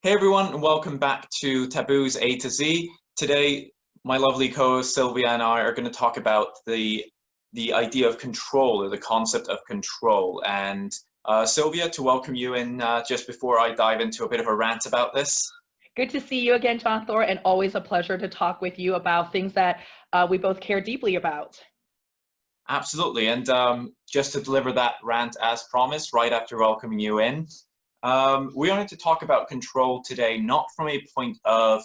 Hey everyone, and welcome back to Taboo's A to Z. Today, my lovely co-host Sylvia and I are going to talk about the idea of control, or the concept of control. And Sylvia, to welcome you in just before I dive into a bit of a rant about this. Good to see you again, John Thor, and always a pleasure to talk with you about things that we both care deeply about. Absolutely, and just to deliver that rant as promised, right after welcoming you in, we wanted to talk about control today, not from a point of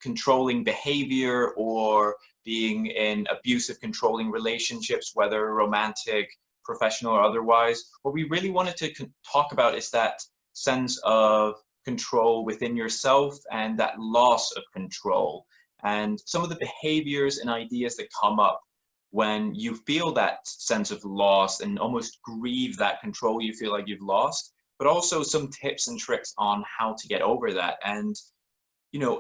controlling behavior or being in abusive, controlling relationships, whether romantic, professional, or otherwise. What we really wanted to talk about is that sense of control within yourself and that loss of control, and some of the behaviors and ideas that come up when you feel that sense of loss and almost grieve that control you feel like you've lost, but also some tips and tricks on how to get over that. And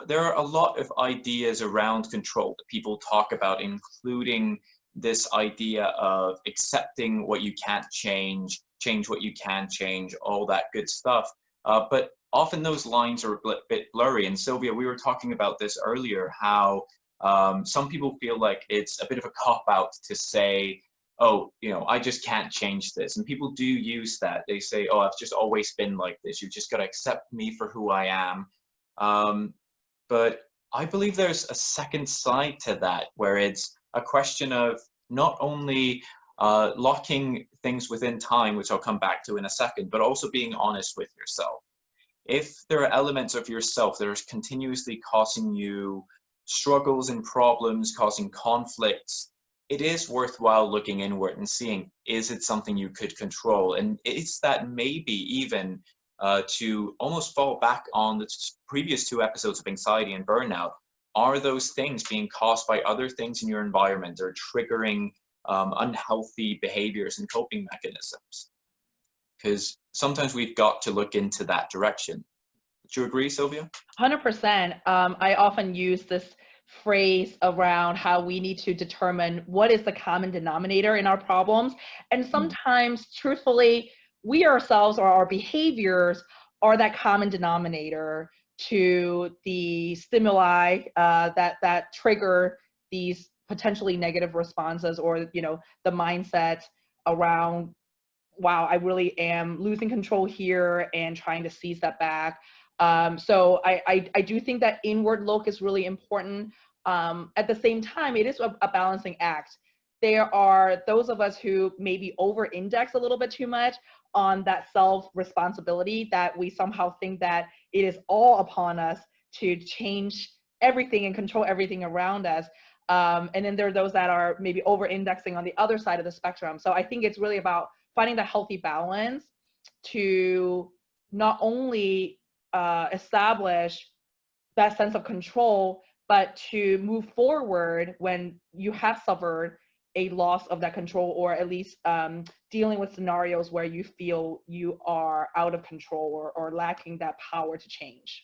there are a lot of ideas around control that people talk about, including this idea of accepting what you can't change, change what you can change, all that good stuff. But often those lines are a bit blurry. And Sylvia, we were talking about this earlier, how some people feel like it's a bit of a cop-out to say, oh, I just can't change this. And people do use that. They say, oh, I've just always been like this. You've just got to accept me for who I am. But I believe there's a second side to that, where it's a question of not only locking things within time, which I'll come back to in a second, but also being honest with yourself. If there are elements of yourself that are continuously causing you struggles and problems, causing conflicts, it is worthwhile looking inward and seeing, is it something you could control? And it's that maybe even to almost fall back on the previous two episodes of anxiety and burnout. Are those things being caused by other things in your environment, or triggering unhealthy behaviors and coping mechanisms? Because sometimes we've got to look into that direction. Do you agree, Sylvia? 100%. I often use this phrase around how we need to determine what is the common denominator in our problems. And sometimes, truthfully, we ourselves or our behaviors are that common denominator to the stimuli that trigger these potentially negative responses, or the mindset around, wow, I really am losing control here and trying to seize that back. So I do think that inward look is really important. At the same time, it is a balancing act. There are those of us who maybe over-index a little bit too much on that self-responsibility, that we somehow think that it is all upon us to change everything and control everything around us. And then there are those that are maybe over-indexing on the other side of the spectrum. So I think it's really about finding the healthy balance to not only establish that sense of control, but to move forward when you have suffered a loss of that control, or at least dealing with scenarios where you feel you are out of control or lacking that power to change.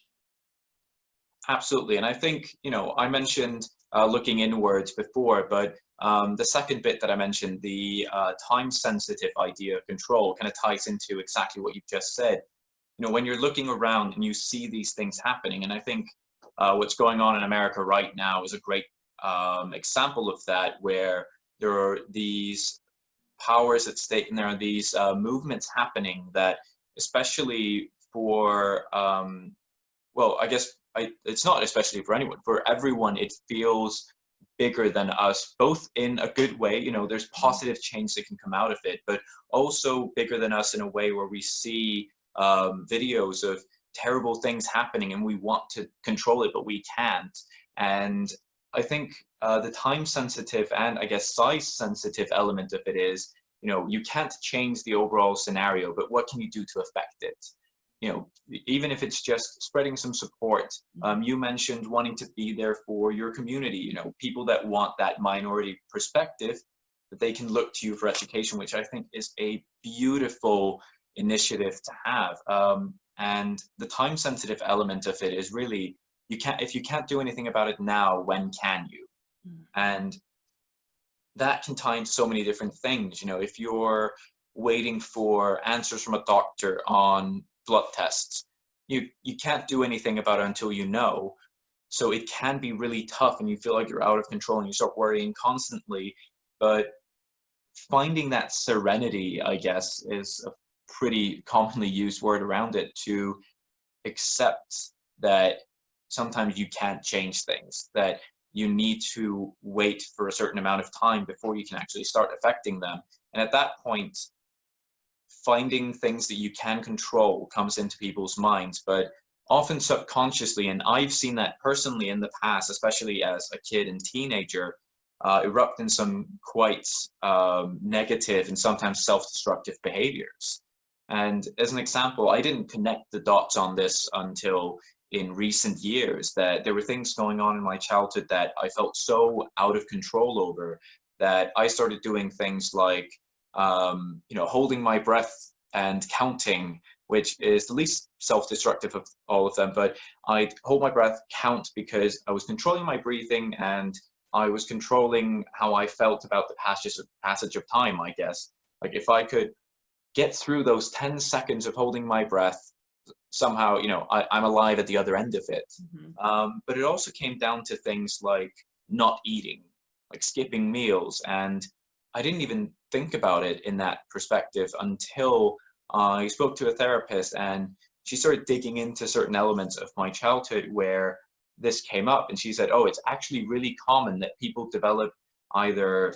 Absolutely. And I think, I mentioned looking inwards before, but the second bit that I mentioned, the time-sensitive idea of control, kind of ties into exactly what you've just said. When you're looking around and you see these things happening, and I think what's going on in America right now is a great example of that, where there are these powers at stake, and there are these movements happening that, especially for, well, I guess it's not especially for anyone, for everyone, it feels bigger than us, both in a good way. There's positive change that can come out of it, but also bigger than us in a way where we see videos of terrible things happening and we want to control it, but we can't. And I think the time sensitive and, I guess, size sensitive element of it is, you can't change the overall scenario, but what can you do to affect it? Even if it's just spreading some support. You mentioned wanting to be there for your community, people that want that minority perspective, that they can look to you for education, which I think is a beautiful initiative to have. And the time sensitive element of it is really, if you can't do anything about it now, when can you? And that can tie into so many different things. If you're waiting for answers from a doctor on blood tests, you can't do anything about it until you know. So it can be really tough and you feel like you're out of control and you start worrying constantly. But finding that serenity, I guess, is a pretty commonly used word around it, to accept that sometimes you can't change things, that you need to wait for a certain amount of time before you can actually start affecting them. And at that point, finding things that you can control comes into people's minds, but often subconsciously. And I've seen that personally in the past, especially as a kid and teenager, erupt in some quite negative and sometimes self-destructive behaviors. And as an example, I didn't connect the dots on this until in recent years, that there were things going on in my childhood that I felt so out of control over, that I started doing things like holding my breath and counting, which is the least self-destructive of all of them. But I'd hold my breath, count, because I was controlling my breathing and I was controlling how I felt about the passage of time, I guess. Like if I could get through those 10 seconds of holding my breath, somehow, I'm alive at the other end of it. But it also came down to things like not eating, like skipping meals. And I didn't even think about it in that perspective until I spoke to a therapist, and she started digging into certain elements of my childhood where this came up. And she said, oh, it's actually really common that people develop either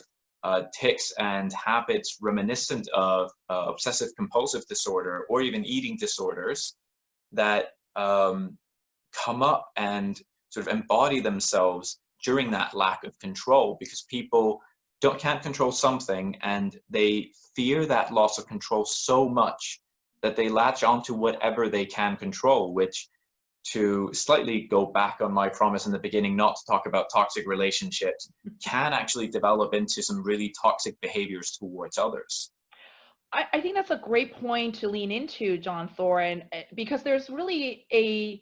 tics and habits reminiscent of obsessive compulsive disorder or even eating disorders that come up and sort of embody themselves during that lack of control, because people can't control something and they fear that loss of control so much that they latch onto whatever they can control, which, to slightly go back on my promise in the beginning not to talk about toxic relationships, can actually develop into some really toxic behaviors towards others. I think that's a great point to lean into, John Thorin, because there's really a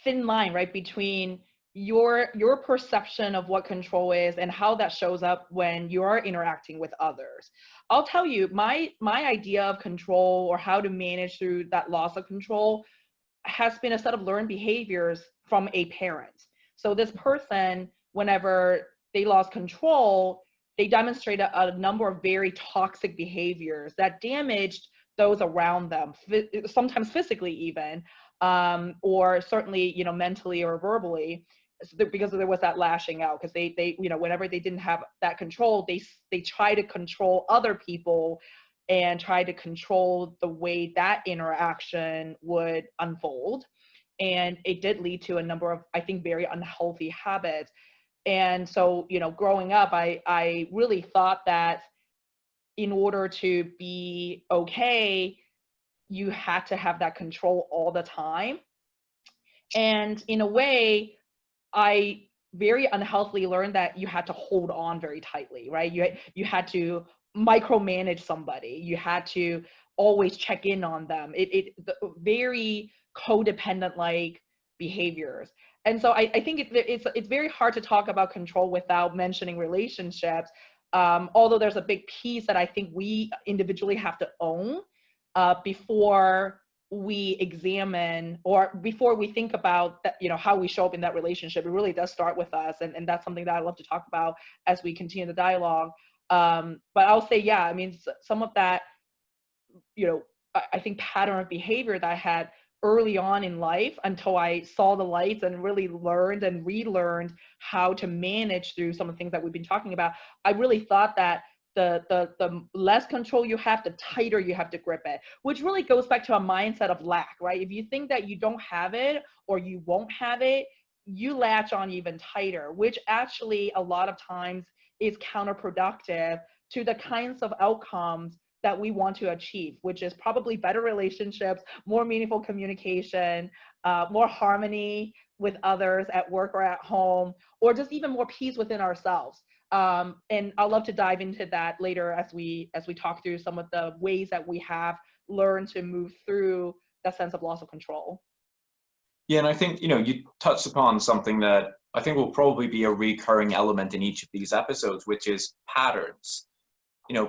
thin line, right, between your perception of what control is and how that shows up when you are interacting with others. I'll tell you, my idea of control, or how to manage through that loss of control, has been a set of learned behaviors from a parent. So this person, whenever they lost control, they demonstrated a number of very toxic behaviors that damaged those around them, sometimes physically even, or certainly, mentally or verbally, because there was that lashing out. Because they, whenever they didn't have that control, they try to control other people and try to control the way that interaction would unfold. And it did lead to a number of, I think, very unhealthy habits. And so, growing up, I really thought that in order to be okay, you had to have that control all the time. And in a way, I very unhealthily learned that you had to hold on very tightly, right? You had to micromanage somebody. You had to always check in on them. Very codependent like behaviors. And so I think it's very hard to talk about control without mentioning relationships. Although there's a big piece that I think we individually have to own before we examine, or before we think about that, how we show up in that relationship. It really does start with us, and that's something that I love to talk about as we continue the dialogue. But I'll say, yeah, I mean, some of that, I think pattern of behavior that I had early on in life, until I saw the lights and really learned and relearned how to manage through some of the things that we've been talking about. I really thought that the less control you have, the tighter you have to grip it, which really goes back to a mindset of lack, right? If you think that you don't have it or you won't have it, you latch on even tighter, which actually a lot of times is counterproductive to the kinds of outcomes that we want to achieve, which is probably better relationships, more meaningful communication, more harmony with others at work or at home, or just even more peace within ourselves. And I'd love to dive into that later as we talk through some of the ways that we have learned to move through that sense of loss of control. Yeah, and I think, you touched upon something that I think will probably be a recurring element in each of these episodes, which is patterns.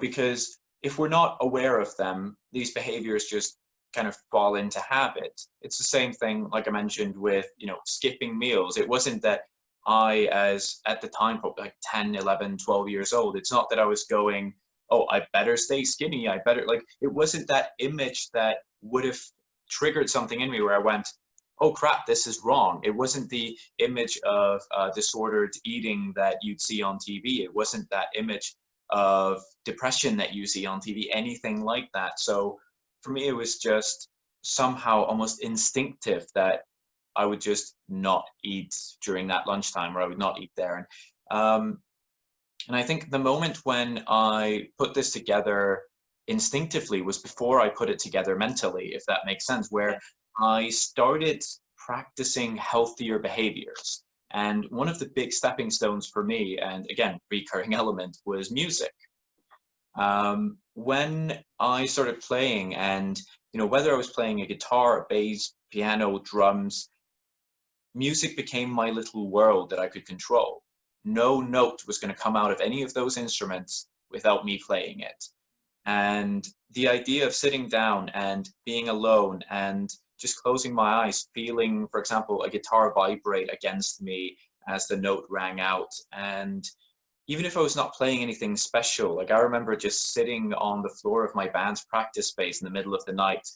Because if we're not aware of them, these behaviors just kind of fall into habit. It's the same thing, like I mentioned, with, skipping meals. It wasn't that I, as at the time, probably like 10, 11, 12 years old, it's not that I was going, oh, I better stay skinny. I better, like, it wasn't that image that would have triggered something in me where I went, oh crap, this is wrong. It wasn't the image of disordered eating that you'd see on TV. It wasn't that image of depression that you see on TV, anything like that. So for me, it was just somehow almost instinctive that I would just not eat during that lunchtime, or I would not eat there. And I think the moment when I put this together instinctively was before I put it together mentally, if that makes sense, where I started practicing healthier behaviors. And one of the big stepping stones for me, and again, recurring element, was music. When I started playing, and whether I was playing a guitar, a bass, piano, drums, music became my little world that I could control. No note was going to come out of any of those instruments without me playing it. And the idea of sitting down and being alone and just closing my eyes, feeling, for example, a guitar vibrate against me as the note rang out. And even if I was not playing anything special, like I remember just sitting on the floor of my band's practice space in the middle of the night,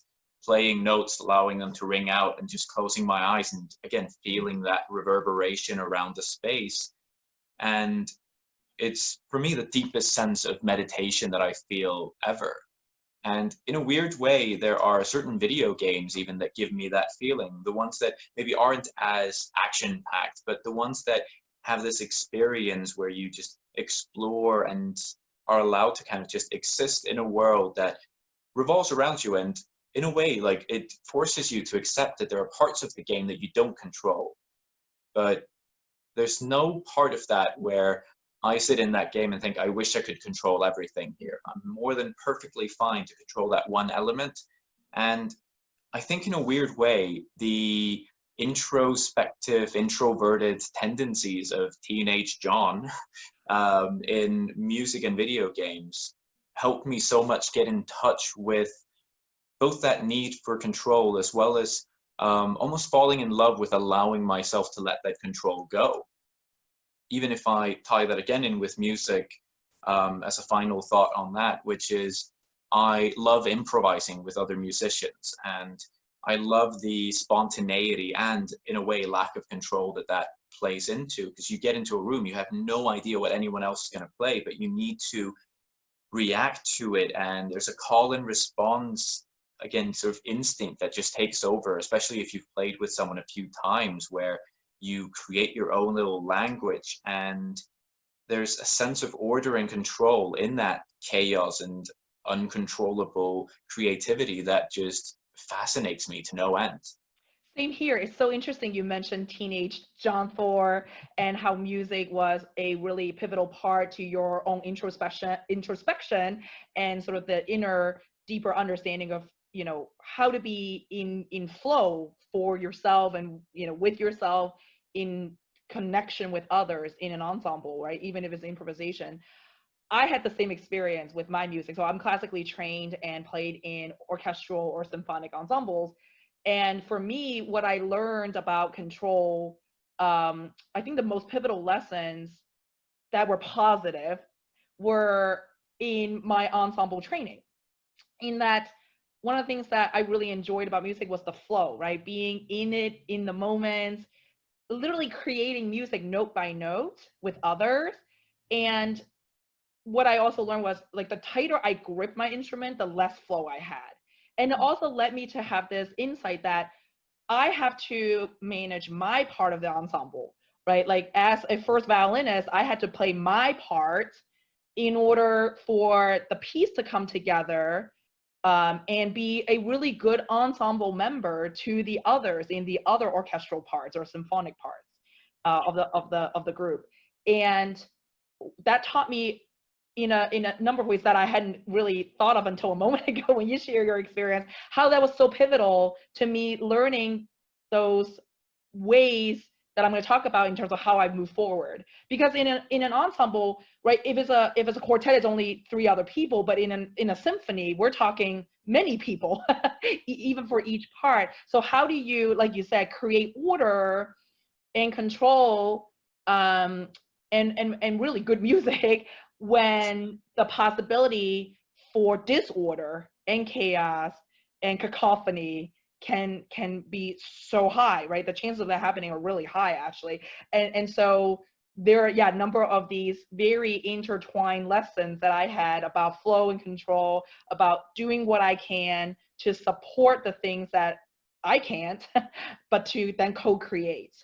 playing notes, allowing them to ring out, and just closing my eyes and again feeling that reverberation around the space. And it's, for me, the deepest sense of meditation that I feel ever. And in a weird way, there are certain video games even that give me that feeling. The ones that maybe aren't as action packed, but the ones that have this experience where you just explore and are allowed to kind of just exist in a world that revolves around you. And in a way, like, it forces you to accept that there are parts of the game that you don't control. But there's no part of that where I sit in that game and think, I wish I could control everything here. I'm more than perfectly fine to control that one element. And I think in a weird way, the introspective, introverted tendencies of teenage John in music and video games helped me so much get in touch with both that need for control as well as almost falling in love with allowing myself to let that control go. Even if I tie that again in with music, as a final thought on that, which is I love improvising with other musicians, and I love the spontaneity and, in a way, lack of control that that plays into, because you get into a room, you have no idea what anyone else is going to play, but you need to react to it, and there's a call and response, again, sort of instinct that just takes over, especially if you've played with someone a few times, where you create your own little language, and there's a sense of order and control in that chaos and uncontrollable creativity that just fascinates me to no end. Same here. It's so interesting you mentioned teenage John Thor and how music was a really pivotal part to your own introspection and sort of the inner, deeper understanding of, how to be in flow for yourself and, with yourself, in connection with others in an ensemble, right? Even if it's improvisation. I had the same experience with my music. So I'm classically trained and played in orchestral or symphonic ensembles. And for me, what I learned about control, I think the most pivotal lessons that were positive were in my ensemble training. In that, one of the things that I really enjoyed about music was the flow, right? Being in it, in the moment, literally creating music note by note with others. And what I also learned was, like, the tighter I grip my instrument, the less flow I had. And it also led me to have this insight that I have to manage my part of the ensemble, right? Like, as a first violinist, I had to play my part in order for the piece to come together, and be a really good ensemble member to the others in the other orchestral parts or symphonic parts of the group. And that taught me in a number of ways that I hadn't really thought of until a moment ago when you share your experience, how that was so pivotal to me learning those ways that I'm going to talk about in terms of how I move forward. Because in an ensemble, right, if it's a quartet, it's only three other people, but in a symphony, we're talking many people, even for each part. So how do you, like you said, create order and control, um, and really good music when the possibility for disorder and chaos and cacophony can be so high, right? The chances of that happening are really high, actually. And so there are, yeah, a number of these very intertwined lessons that I had about flow and control, about doing what I can to support the things that I can't, but to then co-create.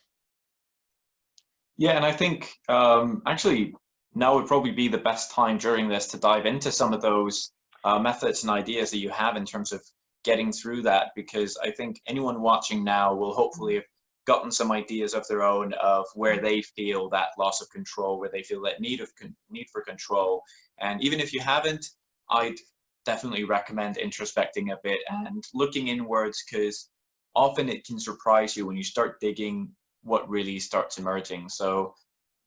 Yeah, and I think actually now would probably be the best time during this to dive into some of those methods and ideas that you have in terms of getting through that, because I think anyone watching now will hopefully have gotten some ideas of their own of where they feel that loss of control, where they feel that need for control. And even if you haven't, I'd definitely recommend introspecting a bit and looking inwards, because often it can surprise you when you start digging what really starts emerging. So,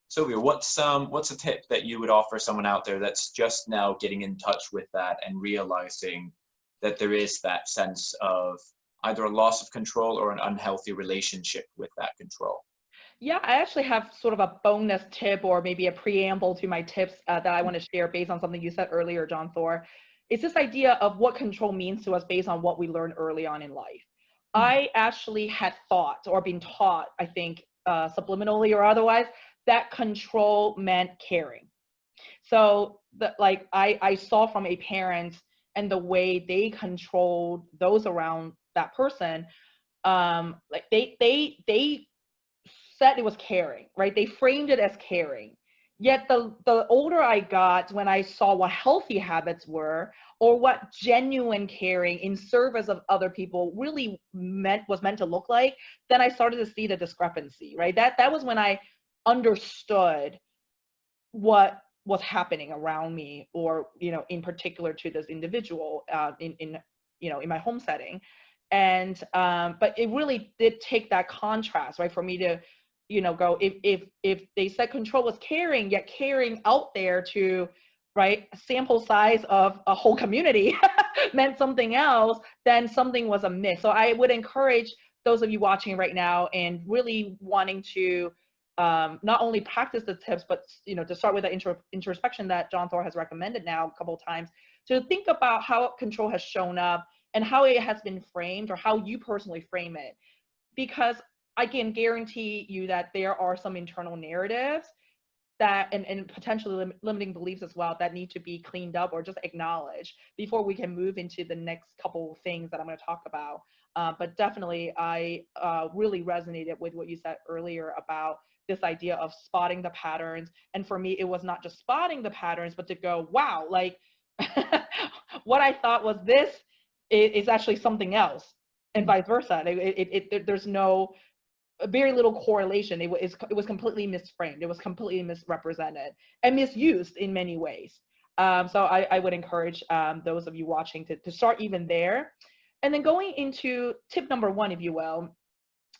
Sylvia, what's a tip that you would offer someone out there that's just now getting in touch with that and realizing that there is that sense of either a loss of control or an unhealthy relationship with that control? Yeah, I actually have sort of a bonus tip or maybe a preamble to my tips that I want to share based on something you said earlier, John Thor. It's this idea of what control means to us based on what we learned early on in life. Mm. I actually had thought or been taught, I think, subliminally or otherwise, that control meant caring. So like I saw from a parent and the way they controlled those around that person, like they said it was caring, right? They framed it as caring. Yet the older I got, when I saw what healthy habits were, or what genuine caring in service of other people really meant to look like, then I started to see the discrepancy, right? That was when I understood what was happening around me, or in particular to this individual, in my home setting. And but it really did take that contrast, right, for me to go, if they said control was caring, yet caring out there to, right, a sample size of a whole community meant something else, then something was amiss. So I would encourage those of you watching right now and really wanting to not only practice the tips, but to start with the introspection that John Thor has recommended now a couple of times, to think about how control has shown up and how it has been framed, or how you personally frame it. Because I can guarantee you that there are some internal narratives that, and potentially limiting beliefs as well, that need to be cleaned up or just acknowledged before we can move into the next couple of things that I'm going to talk about. But definitely, I really resonated with what you said earlier about this idea of spotting the patterns. And for me, it was not just spotting the patterns, but to go, wow, like what I thought was this is actually something else, and vice versa. There's no very little correlation. It was completely misframed. It was completely misrepresented and misused in many ways. So I would encourage those of you watching to start even there. And then going into tip number one, if you will,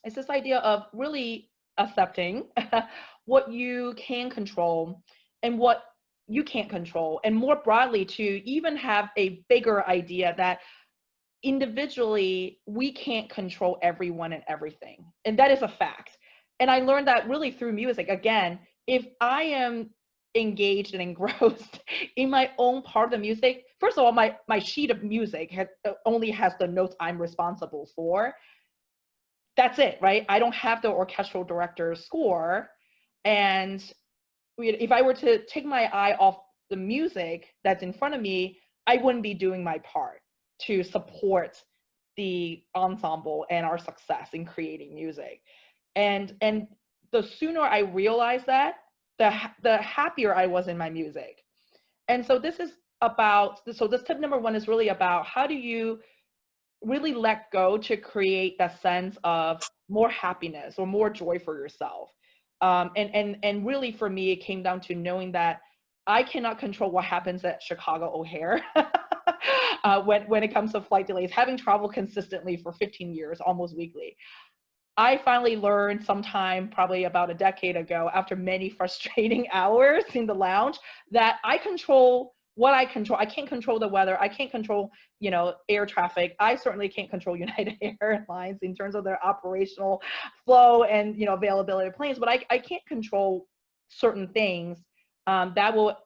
is this idea of really accepting what you can control and what you can't control. And more broadly, to even have a bigger idea that individually we can't control everyone and everything, and that is a fact. And I learned that really through music. Again, if I am engaged and engrossed in my own part of the music, first of all, my sheet of music only has the notes I'm responsible for. That's it, right? I don't have the orchestral director's score. And if I were to take my eye off the music that's in front of me, I wouldn't be doing my part to support the ensemble and our success in creating music. And the sooner I realized that, the happier I was in my music. And so this tip number one is really about how do you really let go to create that sense of more happiness or more joy for yourself. And really for me, it came down to knowing that I cannot control what happens at Chicago O'Hare when it comes to flight delays. Having traveled consistently for 15 years, almost weekly, I finally learned sometime probably about a decade ago, after many frustrating hours in the lounge, that I control what I control. I can't control the weather. I can't control, air traffic. I certainly can't control United Airlines in terms of their operational flow and, availability of planes, but I can't control certain things that will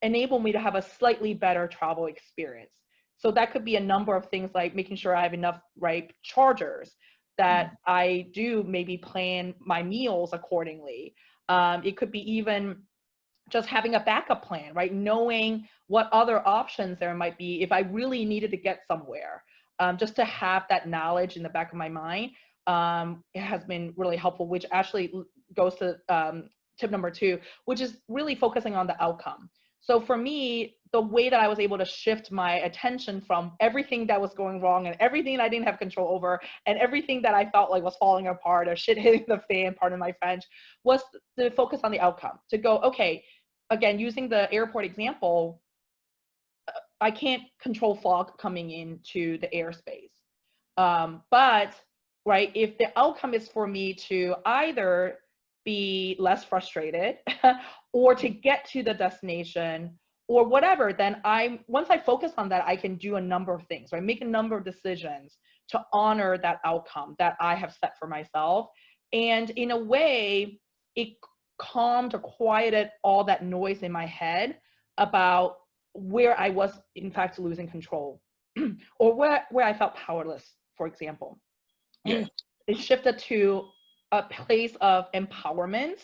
enable me to have a slightly better travel experience. So that could be a number of things like making sure I have enough, right, chargers, that I do maybe plan my meals accordingly. It could be even just having a backup plan, right? Knowing what other options there might be if I really needed to get somewhere. Just to have that knowledge in the back of my mind, it has been really helpful, which actually goes to tip number 2, which is really focusing on the outcome. So for me, the way that I was able to shift my attention from everything that was going wrong and everything I didn't have control over and everything that I felt like was falling apart or shit hitting the fan, pardon my French, was to focus on the outcome. To go, okay, again, using the airport example, I can't control fog coming into the airspace. But, right, if the outcome is for me to either be less frustrated or to get to the destination or whatever, then once I focus on that, I can do a number of things, right? Make a number of decisions to honor that outcome that I have set for myself. And in a way, it calmed or quieted all that noise in my head about where I was in fact losing control or where I felt powerless, for example. And it shifted to a place of empowerment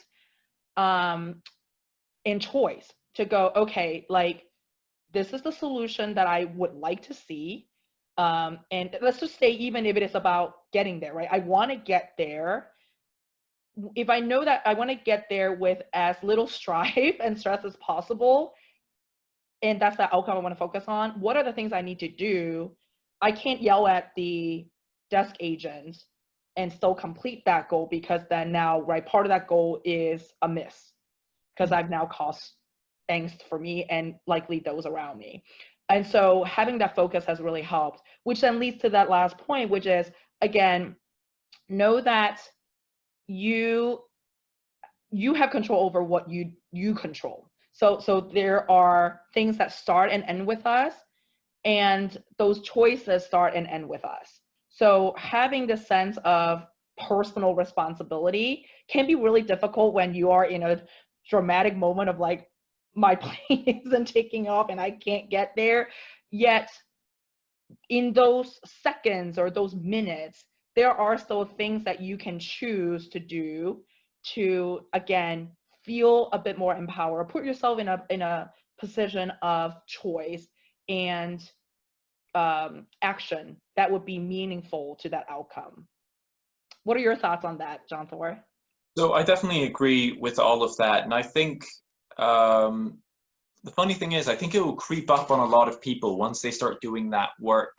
and choice to go, okay, like this is the solution that I would like to see. And let's just say, even if it is about getting there, right? I want to get there. If I know that I want to get there with as little strife and stress as possible, and that's the outcome I want to focus on, what are the things I need to do? I can't yell at the desk agent and still complete that goal, because then now, right, part of that goal is a miss because I've now caused angst for me and likely those around me. And so having that focus has really helped, which then leads to that last point, which is, again, know that you have control over what you control. So there are things that start and end with us, and those choices start and end with us. So having the sense of personal responsibility can be really difficult when you are in a dramatic moment of like, my plane isn't taking off and I can't get there. Yet in those seconds or those minutes, there are still things that you can choose to do to, again, feel a bit more empowered, put yourself in a position of choice and action that would be meaningful to that outcome. What are your thoughts on that, John Thor? So I definitely agree with all of that. And I think the funny thing is, I think it will creep up on a lot of people once they start doing that work,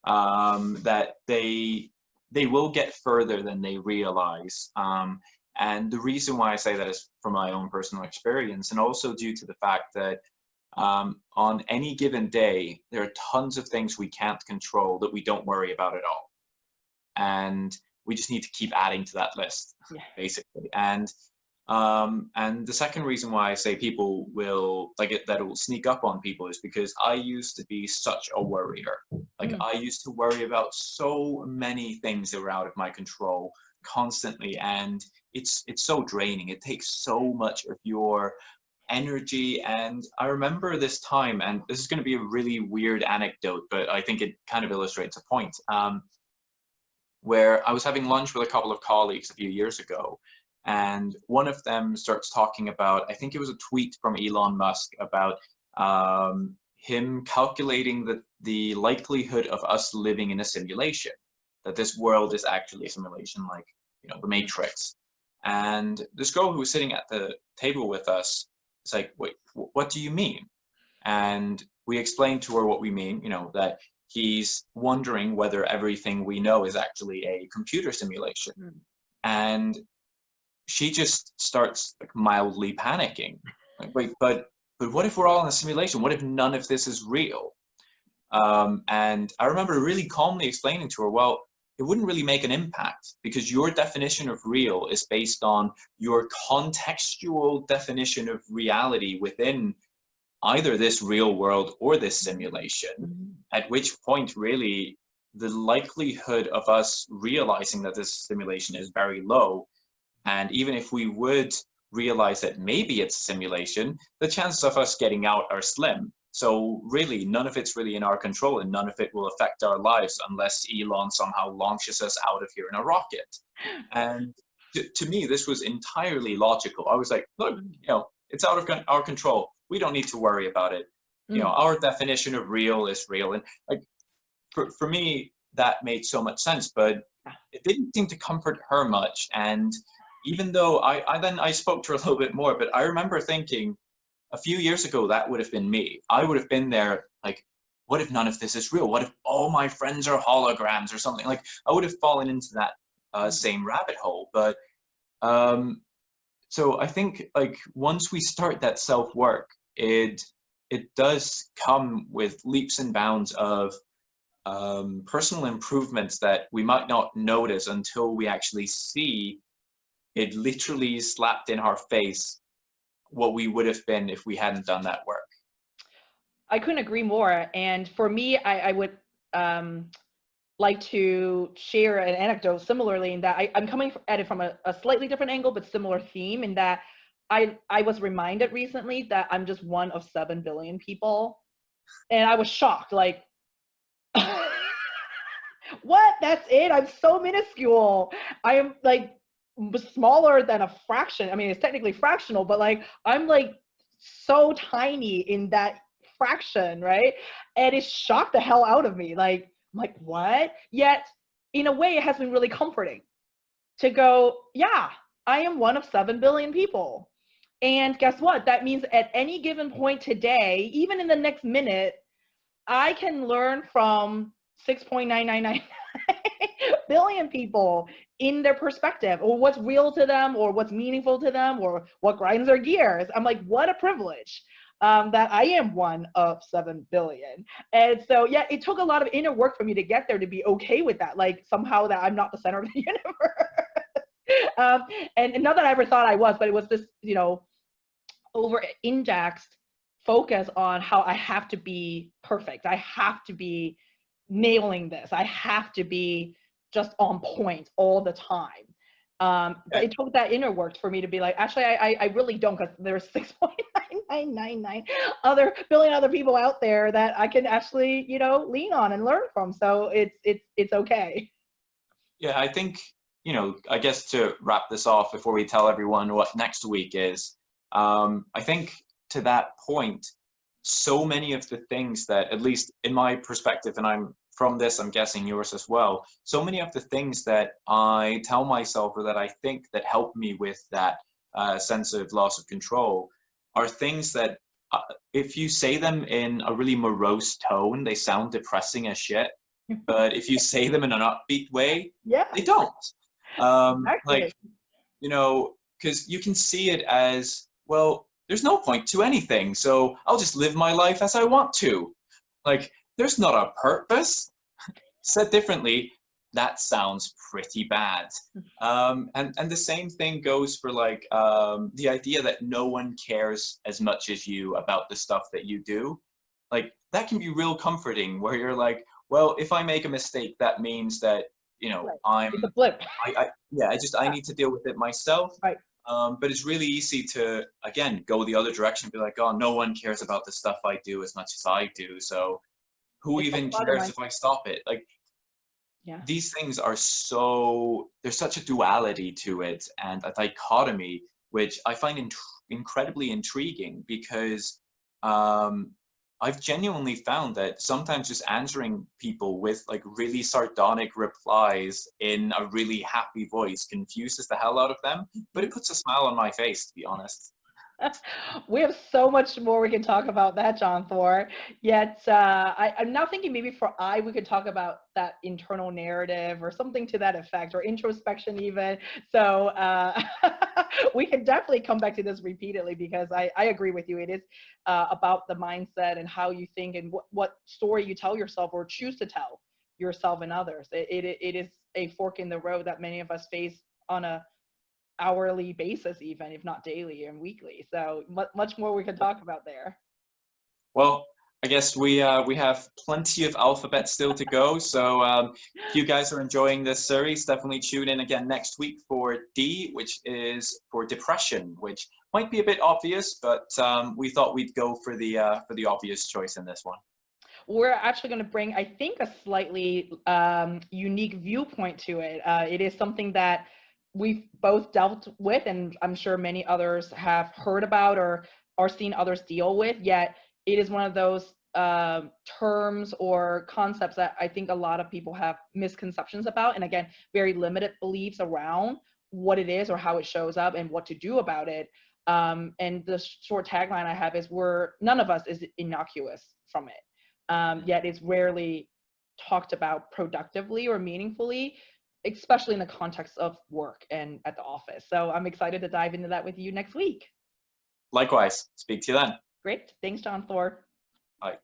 that they will get further than they realize. And the reason why I say that is from my own personal experience, and also due to the fact that on any given day, there are tons of things we can't control that we don't worry about at all. And we just need to keep adding to that list, basically. And the second reason why I say people will like it, that it will sneak up on people, is because I used to be such a worrier. Like I used to worry about so many things that were out of my control constantly, and it's so draining. It takes so much of your energy. And I remember this time, and this is going to be a really weird anecdote, but I think it kind of illustrates a point, where I was having lunch with a couple of colleagues a few years ago, and one of them starts talking about, I think it was a tweet from Elon Musk about him calculating the likelihood of us living in a simulation, that this world is actually a simulation, like, the Matrix. And this girl who was sitting at the table with us is like, wait, what do you mean? And we explained to her what we mean, that he's wondering whether everything we know is actually a computer simulation. And she just starts like mildly panicking. Like, wait, but what if we're all in a simulation? What if none of this is real? And I remember really calmly explaining to her, well, it wouldn't really make an impact, because your definition of real is based on your contextual definition of reality within either this real world or this simulation, Mhm. at which point really the likelihood of us realizing that this simulation is very low. And even if we would realize that maybe it's a simulation, the chances of us getting out are slim. So really, none of it's really in our control, and none of it will affect our lives unless Elon somehow launches us out of here in a rocket. And to me, this was entirely logical. I was like, look, it's out of our control. We don't need to worry about it. Mm. Our definition of real is real. And like for me, that made so much sense, but Yeah. it didn't seem to comfort her much. And even though I spoke to her a little bit more, but I remember thinking a few years ago that would have been me. I would have been there like, what if none of this is real? What if all my friends are holograms or something? Like I would have fallen into that Mm. same rabbit hole. But um, so I think like once we start that self work, it does come with leaps and bounds of personal improvements that we might not notice until we actually see it literally slapped in our face what we would have been if we hadn't done that work. I couldn't agree more. And for me, I would um, like to share an anecdote similarly in that I'm coming at it from a slightly different angle, but similar theme in that I was reminded recently that I'm just one of 7 billion people. And I was shocked, like, what? That's it? I'm so minuscule. I am like smaller than a fraction. I mean, it's technically fractional, but like I'm like so tiny in that fraction, right? And it shocked the hell out of me. Like, I'm like, what? Yet, in a way, it has been really comforting to go, yeah, I am one of 7 billion people. And guess what? That means at any given point today, even in the next minute, I can learn from 6.999 billion people in their perspective, or what's real to them, or what's meaningful to them, or what grinds their gears. I'm like, what a privilege that I am one of 7 billion. And so, yeah, it took a lot of inner work for me to get there to be okay with that. Like, somehow that I'm not the center of the universe. And not that I ever thought I was, but it was this, over indexed focus on how I have to be perfect. I have to be nailing this. I have to be just on point all the time. But it took that inner work for me to be like, actually, I really don't, because there's 6.9999 other billion other people out there that I can actually, lean on and learn from. So it's okay. Yeah, I think, I guess to wrap this off before we tell everyone what next week is, I think to that point, so many of the things that, at least in my perspective, and I'm from this, I'm guessing yours as well, so many of the things that I tell myself or that I think that help me with that sense of loss of control are things that uh, if you say them in a really morose tone, they sound depressing as shit. But if you say them in an upbeat way, Yeah, they don't. exactly. Like, because you can see it as, well, there's no point to anything, so I'll just live my life as I want to. Like, there's not a purpose. Said differently, that sounds pretty bad. And the same thing goes for like the idea that no one cares as much as you about the stuff that you do. Like that can be real comforting, where you're like, well, if I make a mistake, that means that Right. It's a I'm blip. yeah, I Yeah, need to deal with it myself. right. But it's really easy to again go the other direction and be like, oh, no one cares about the stuff I do as much as I do, so who It's even a lot of cares my, if I stop it? Like yeah. these things are there's such a duality to it and a dichotomy, which I find incredibly intriguing because um, I've genuinely found that sometimes just answering people with like really sardonic replies in a really happy voice confuses the hell out of them, but it puts a smile on my face, to be honest. We have so much more we can talk about that, John Thor. Yet I'm now thinking maybe we could talk about that internal narrative or something to that effect, or introspection even. So we can definitely come back to this repeatedly, because I agree with you. It is about the mindset and how you think, and what story you tell yourself or choose to tell yourself and others. It is a fork in the road that many of us face on a hourly basis, even if not daily and weekly. So much more we can talk about there. Well, I guess we have plenty of alphabet still to go. So if you guys are enjoying this series, definitely tune in again next week for D, which is for depression, which might be a bit obvious, but we thought we'd go for the obvious choice in this one. We're actually going to bring, I think, a slightly unique viewpoint to it. It is something that we've both dealt with, and I'm sure many others have heard about or seen others deal with, yet it is one of those terms or concepts that I think a lot of people have misconceptions about, and again, very limited beliefs around what it is or how it shows up and what to do about it. And the short tagline I have is none of us is innocuous from it. Yet it's rarely talked about productively or meaningfully, especially in the context of work and at the office. So I'm excited to dive into that with you next week. Likewise. Speak to you then. Great. Thanks, John Thor. Bye.